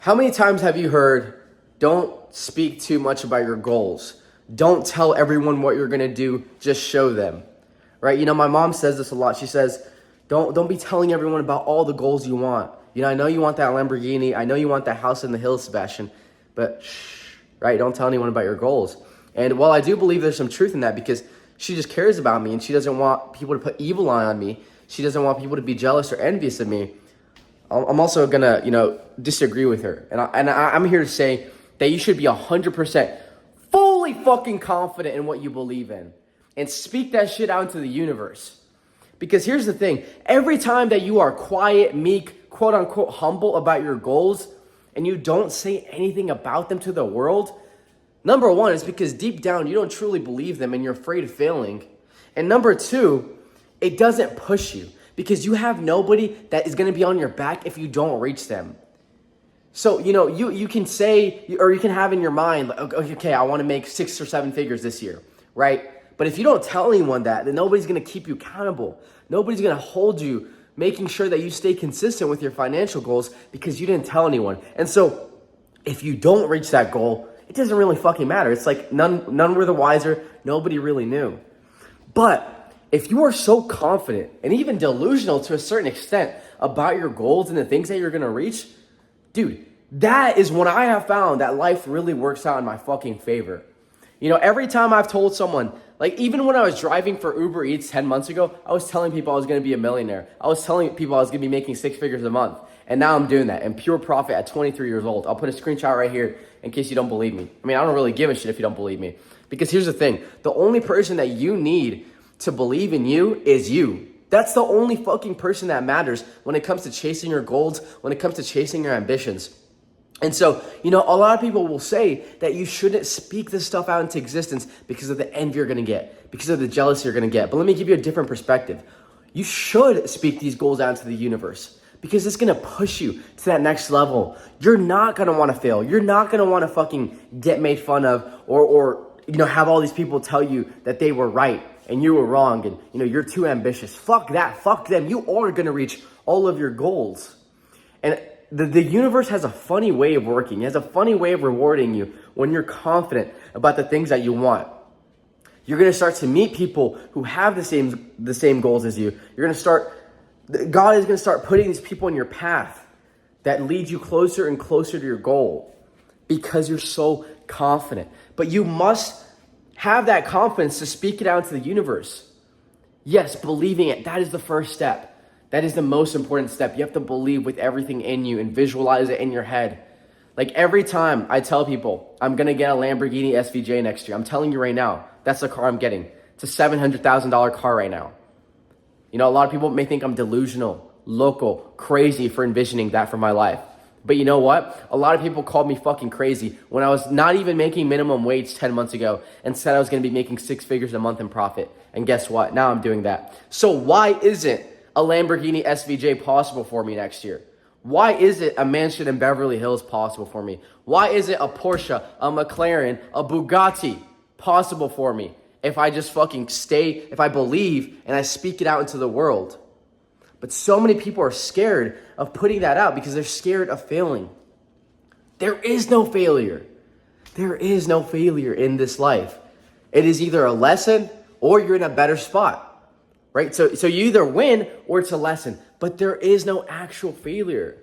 How many times have you heard, don't speak too much about your goals? Don't tell everyone what you're going to do, just show them. Right? You know, my mom says this a lot. She says, don't be telling everyone about all the goals you want. You know, I know you want that Lamborghini. I know you want that house in the hills, Sebastian, but shh, right? Don't tell anyone about your goals. And while I do believe there's some truth in that, because she just cares about me and she doesn't want people to put evil eye on me. She doesn't want people to be jealous or envious of me. I'm also gonna, disagree with her, and I'm here to say that you should be 100% fully fucking confident in what you believe in, and speak that shit out into the universe. Because here's the thing: every time that you are quiet, meek, quote unquote humble about your goals, and you don't say anything about them to the world, number one, it's because deep down you don't truly believe them, and you're afraid of failing, and number two, it doesn't push you. Because you have nobody that is going to be on your back if you don't reach them. So, you can say, or you can have in your mind, like, okay, I want to make 6 or 7 figures this year, right? But if you don't tell anyone that, then nobody's going to keep you accountable. Nobody's going to hold you, making sure that you stay consistent with your financial goals because you didn't tell anyone. And so if you don't reach that goal, it doesn't really fucking matter. It's like none were the wiser. Nobody really knew. But if you are so confident and even delusional to a certain extent about your goals and the things that you're going to reach, dude, that is when I have found that life really works out in my fucking favor. Every time I've told someone, like even when I was driving for Uber Eats 10 months ago, I was telling people I was going to be a millionaire. I was telling people I was going to be making 6 figures a month. And now I'm doing that in pure profit at 23 years old. I'll put a screenshot right here in case you don't believe me. I mean, I don't really give a shit if you don't believe me. Because here's the thing. The only person that you need to believe in you is you. That's the only fucking person that matters when it comes to chasing your goals, when it comes to chasing your ambitions. And so, a lot of people will say that you shouldn't speak this stuff out into existence because of the envy you're going to get, because of the jealousy you're going to get. But let me give you a different perspective. You should speak these goals out into the universe because it's going to push you to that next level. You're not going to want to fail. You're not going to want to fucking get made fun of or have all these people tell you that they were right and you were wrong and, you're too ambitious. Fuck that. Fuck them. You are going to reach all of your goals. And the universe has a funny way of working. It has a funny way of rewarding you when you're confident about the things that you want. You're going to start to meet people who have the same goals as you. God is going to start putting these people in your path that lead you closer and closer to your goal because you're so confident. But you must have that confidence to speak it out into the universe. Yes, believing it, that is the first step. That is the most important step. You have to believe with everything in you and visualize it in your head. Like every time I tell people I'm going to get a Lamborghini SVJ next year, I'm telling you right now, that's the car I'm getting. It's a $700,000 car right now. A lot of people may think I'm delusional, local, crazy for envisioning that for my life. But you know what? A lot of people called me fucking crazy when I was not even making minimum wage 10 months ago and said I was going to be making 6 figures a month in profit. And guess what? Now I'm doing that. So why isn't a Lamborghini SVJ possible for me next year? Why is it a mansion in Beverly Hills possible for me? Why is it a Porsche, a McLaren, a Bugatti possible for me if I just fucking if I believe and I speak it out into the world? But so many people are scared of putting that out because they're scared of failing. There is no failure. There is no failure in this life. It is either a lesson or you're in a better spot, right? So you either win or it's a lesson, but there is no actual failure.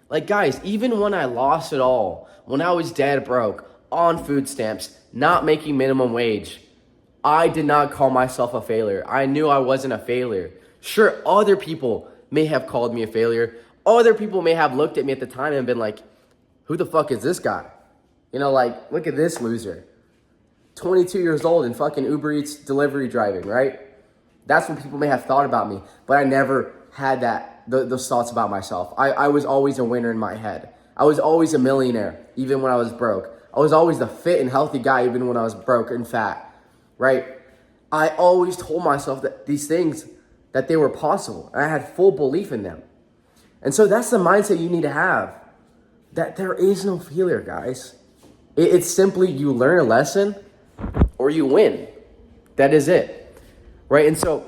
Like guys, even when I lost it all, when I was dead broke, on food stamps, not making minimum wage, I did not call myself a failure. I knew I wasn't a failure. Sure, other people may have called me a failure. Other people may have looked at me at the time and been like, who the fuck is this guy? Look at this loser. 22 years old and fucking Uber Eats delivery driving, right? That's what people may have thought about me. But I never had those thoughts about myself. I was always a winner in my head. I was always a millionaire, even when I was broke. I was always the fit and healthy guy, even when I was broke and fat, right? I always told myself that these things, that they were possible. And I had full belief in them. And so that's the mindset you need to have. That there is no failure, guys. It's simply you learn a lesson or you win. That is it. Right? And so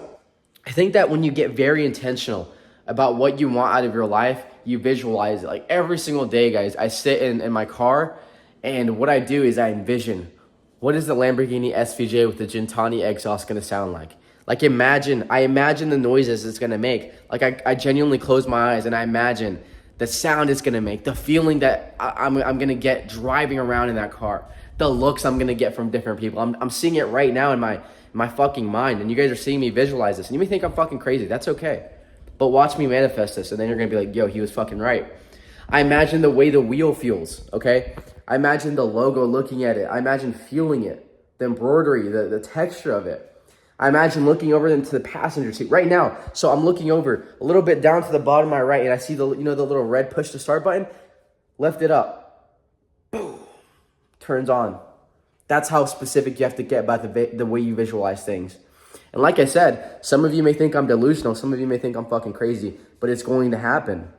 I think that when you get very intentional about what you want out of your life, you visualize it. Like every single day, guys, I sit in my car, and what I do is I envision, what is the Lamborghini SVJ with the Gintani exhaust going to sound like? Like I imagine the noises it's going to make. Like I genuinely close my eyes and I imagine the sound it's going to make, the feeling that I'm going to get driving around in that car, the looks I'm going to get from different people. I'm seeing it right now in my fucking mind, and you guys are seeing me visualize this. And you may think I'm fucking crazy. That's okay. But watch me manifest this, and then you're going to be like, yo, he was fucking right. I imagine the way the wheel feels, okay? I imagine the logo, looking at it. I imagine feeling it, the embroidery, the texture of it. I imagine looking over into the passenger seat right now. So I'm looking over a little bit down to the bottom of my right, and I see the little red push to start button. Lift it up. Boom. Turns on. That's how specific you have to get about the way you visualize things. And like I said, some of you may think I'm delusional. Some of you may think I'm fucking crazy, but it's going to happen.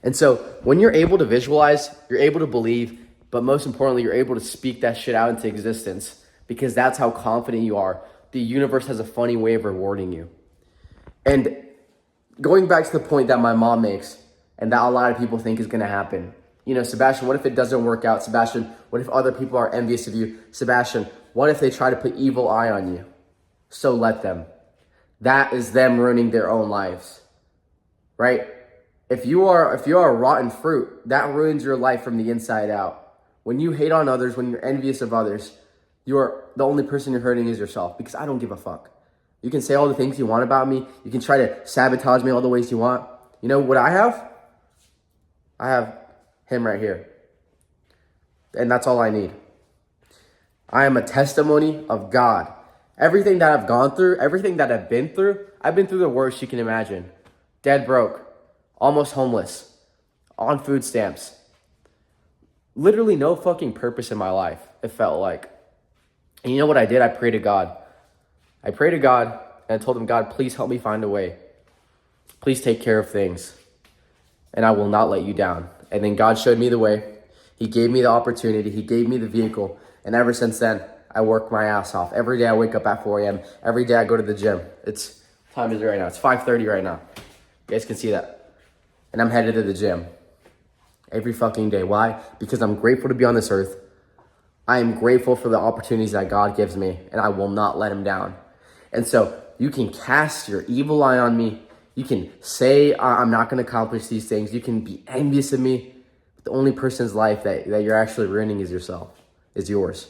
And so when you're able to visualize, you're able to believe, but most importantly, you're able to speak that shit out into existence, because that's how confident you are. The universe has a funny way of rewarding you. And going back to the point that my mom makes, and that a lot of people think is going to happen. You know, Sebastian, what if it doesn't work out? Sebastian, what if other people are envious of you? Sebastian, what if they try to put evil eye on you? So let them. That is them ruining their own lives, right? If you are a rotten fruit, that ruins your life from the inside out. When you hate on others, when you're envious of others, the only person you're hurting is yourself, because I don't give a fuck. You can say all the things you want about me. You can try to sabotage me all the ways you want. You know what I have? I have him right here. And that's all I need. I am a testimony of God. Everything that I've gone through, everything that I've been through the worst you can imagine. Dead broke, almost homeless, on food stamps. Literally no fucking purpose in my life, it felt like. And you know what I did? I prayed to God. I prayed to God and I told him, God, please help me find a way. Please take care of things, and I will not let you down. And then God showed me the way. He gave me the opportunity. He gave me the vehicle. And ever since then, I work my ass off. Every day I wake up at 4 a.m. Every day I go to the gym. Time is it right now? It's 5:30 right now. You guys can see that. And I'm headed to the gym every fucking day. Why? Because I'm grateful to be on this earth. I am grateful for the opportunities that God gives me, and I will not let him down. And so you can cast your evil eye on me. You can say I'm not going to accomplish these things. You can be envious of me. But the only person's life that you're actually ruining is yours.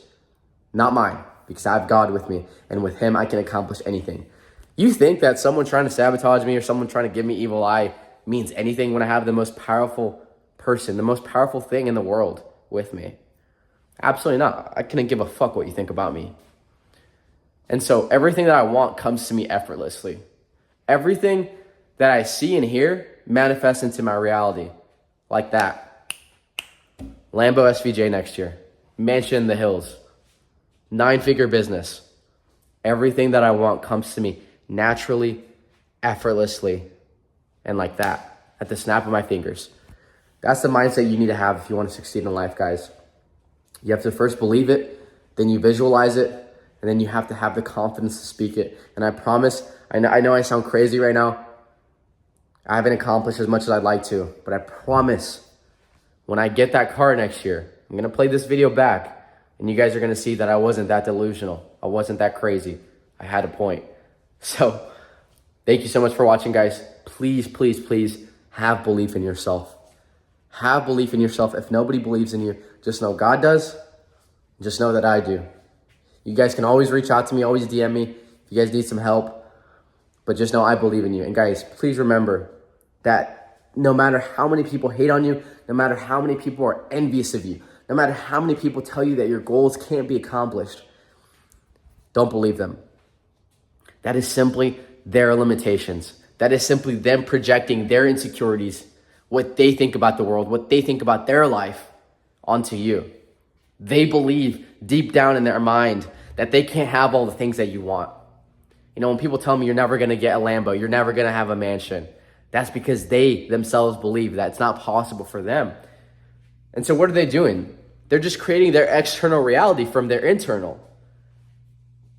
Not mine, because I have God with me, and with him I can accomplish anything. You think that someone trying to sabotage me or someone trying to give me evil eye means anything when I have the most powerful person, the most powerful thing in the world with me? Absolutely not. I couldn't give a fuck what you think about me. And so everything that I want comes to me effortlessly. Everything that I see and hear manifests into my reality. Like that. Lambo SVJ next year. Mansion in the hills. 9-figure business. Everything that I want comes to me naturally, effortlessly, and like that. At the snap of my fingers. That's the mindset you need to have if you want to succeed in life, guys. You have to first believe it, then you visualize it, and then you have to have the confidence to speak it. And I promise, I know I sound crazy right now. I haven't accomplished as much as I'd like to, but I promise when I get that car next year, I'm going to play this video back, and you guys are going to see that I wasn't that delusional. I wasn't that crazy. I had a point. So thank you so much for watching, guys. Please, please, please have belief in yourself. Have belief in yourself. If nobody believes in you, just know God does. Just know that I do. You guys can always reach out to me, always DM me if you guys need some help. But just know I believe in you. And guys, please remember that no matter how many people hate on you, no matter how many people are envious of you, no matter how many people tell you that your goals can't be accomplished, don't believe them. That is simply their limitations. That is simply them projecting their insecurities, what they think about the world, what they think about their life onto you. They believe deep down in their mind that they can't have all the things that you want. You know, when people tell me you're never going to get a Lambo, you're never going to have a mansion, that's because they themselves believe that it's not possible for them. And so what are they doing? They're just creating their external reality from their internal.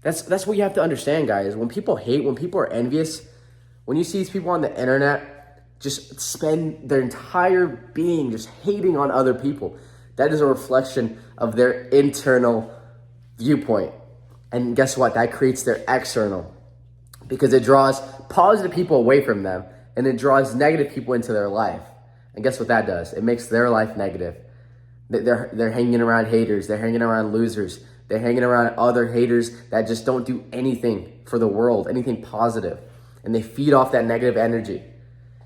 That's what you have to understand, guys. When people hate, when people are envious, when you see these people on the internet just spend their entire being just hating on other people. That is a reflection of their internal viewpoint. And guess what? That creates their external, because it draws positive people away from them and it draws negative people into their life. And guess what that does? It makes their life negative. They're hanging around haters. They're hanging around losers. They're hanging around other haters that just don't do anything for the world, anything positive. And they feed off that negative energy.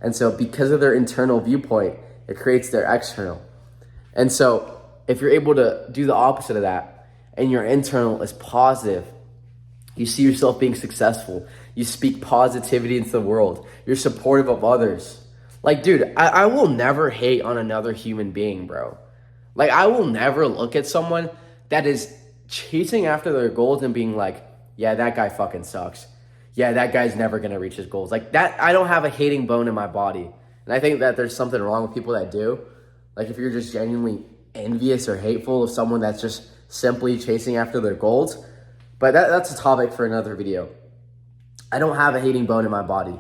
And so because of their internal viewpoint, it creates their external. And so if you're able to do the opposite of that, and your internal is positive, you see yourself being successful, you speak positivity into the world, you're supportive of others. Like, dude, I will never hate on another human being, bro. Like, I will never look at someone that is chasing after their goals and being like, yeah, that guy fucking sucks. Yeah, that guy's never gonna reach his goals. Like that, I don't have a hating bone in my body. And I think that there's something wrong with people that do. Like if you're just genuinely envious or hateful of someone that's just simply chasing after their goals. But that's a topic for another video. I don't have a hating bone in my body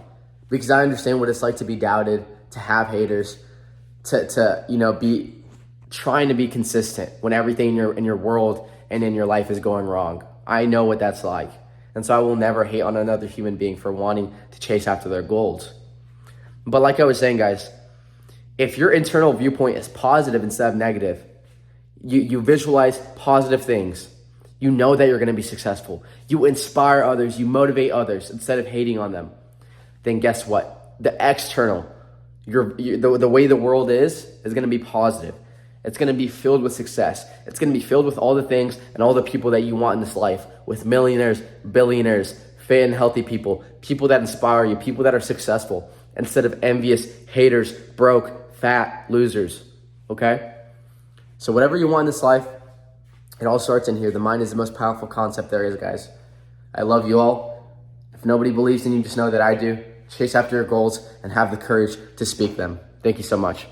because I understand what it's like to be doubted, to have haters, to be trying to be consistent when everything in your world and in your life is going wrong. I know what that's like. And so I will never hate on another human being for wanting to chase after their goals. But like I was saying, guys, if your internal viewpoint is positive instead of negative, you visualize positive things, you know that you're going to be successful, you inspire others, you motivate others instead of hating on them, then guess what? The external, the way the world is going to be positive. It's going to be filled with success. It's going to be filled with all the things and all the people that you want in this life, with millionaires, billionaires, fit and healthy people, people that inspire you, people that are successful, instead of envious haters, broke, fat, losers, okay? So whatever you want in this life, it all starts in here. The mind is the most powerful concept there is, guys. I love you all. If nobody believes in you, just know that I do. Chase after your goals and have the courage to speak them. Thank you so much.